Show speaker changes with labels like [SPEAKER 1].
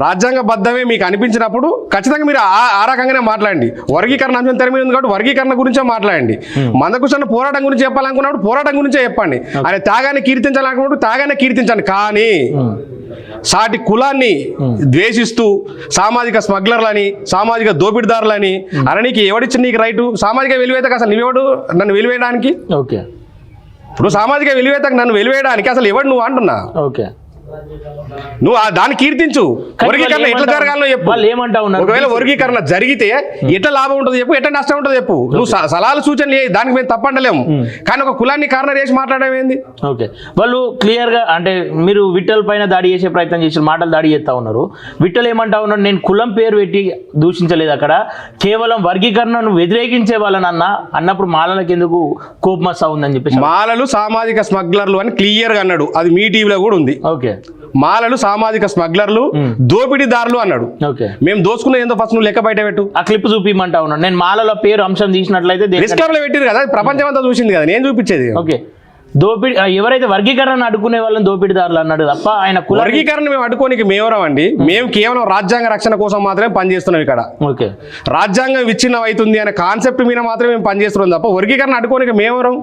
[SPEAKER 1] రాజ్యాంగబద్ధమే మీకు అనిపించినప్పుడు ఖచ్చితంగా మీరు ఆ రకంగానే మాట్లాడండి. వర్గీకరణ అంశం తెర మీద ఉంది కాబట్టి వర్గీకరణ గురించే మాట్లాడండి. మందకృష్ణ పోరాటం గురించి చెప్పాలనుకున్నప్పుడు పోరాటం గురించే చెప్పండి. ఆయన త్యాగాన్ని కీర్తించాలనుకున్నప్పుడు త్యాగాన్ని కీర్తించండి. కానీ సాటి కులాన్ని ద్వేషిస్తూ సామాజిక స్మగ్లర్లని సామాజిక దోపిడిదారులని అననికి ఎవడిచ్చి నీకు రైటు? సామాజిక వెలివేతకు అసలు నువ్వెవడు నన్ను వెలివేయడానికి?
[SPEAKER 2] ఓకే,
[SPEAKER 1] ఇప్పుడు సామాజిక వెలివేతకు నన్ను వెలివేయడానికి అసలు ఎవడు నువ్వు అంటున్నా?
[SPEAKER 2] ఓకే,
[SPEAKER 1] నువ్వు దాన్ని కీర్తించు. వర్గీకరణ ఎట్లా జరగాలో చెప్పు.
[SPEAKER 2] ఏమంటా ఉన్నారు?
[SPEAKER 1] ఒకవేళ వర్గీకరణ జరిగితే ఎట్లా లాభం ఉంటుంది చెప్పు, ఎట్లా నష్టం ఉంటుంది చెప్పు. నువ్వు సలహాలు సూచనలు దానికి మేము తప్పండలేము. కానీ ఒక కులాన్ని కారణం చేసి మాట్లాడడం ఏంది?
[SPEAKER 2] ఓకే, వాళ్ళు క్లియర్ గా అంటే మీరు విఠల్ పైన దాడి చేసే ప్రయత్నం చేసిన మాటలు దాడి చేస్తా ఉన్నారు. విఠల్ ఏమంటా ఉన్నారు? నేను కులం పేరు పెట్టి దూషించలేదు, అక్కడ కేవలం వర్గీకరణను వ్యతిరేకించే వాళ్ళని అన్నప్పుడు మాలలకు ఎందుకు కోపం వస్తా ఉందని చెప్పేసి.
[SPEAKER 1] మాలలు సామాజిక స్మగ్లర్లు అని క్లియర్ గా అన్నాడు. అది మీ టీవీలో కూడా ఉంది.
[SPEAKER 2] ఓకే,
[SPEAKER 1] మాలలు సామాజిక స్మగ్లర్లు దోపిడీదారులు అన్నాడు.
[SPEAKER 2] ఓకే,
[SPEAKER 1] మేము దోచుకున్న ఏందో ఫస్ట్ నువ్వు లెక్క బయట పెట్టు.
[SPEAKER 2] ఆ క్లిప్ చూపిమంటా ఉన్నాను. నేను మాలల పేరు అంశం తీసినట్లయితే
[SPEAKER 1] డిస్క్లైమర్ పెట్టిరు కదా, ప్రపంచం అంతా చూసింది కదా, నేను చూపించేది.
[SPEAKER 2] ఓకే, దోపిడి ఎవరైతే వర్గీకరణ అడ్డుకునే వాళ్ళని దోపిడిదారులు అన్నాడు తప్ప ఆయన
[SPEAKER 1] వర్గీకరణ మేము అడ్డుకోనికి మేవరం అండి. మేము కేవలం రాజ్యాంగ రక్షణ కోసం మాత్రమే పనిచేస్తున్నాం ఇక్కడ.
[SPEAKER 2] ఓకే,
[SPEAKER 1] రాజ్యాంగం విచ్ఛిన్నం అవుతుంది అనే కాన్సెప్ట్ మీద మాత్రమే మేము పనిచేస్తున్నాం తప్ప వర్గీకరణ అడ్డుకోనికి మేవరం.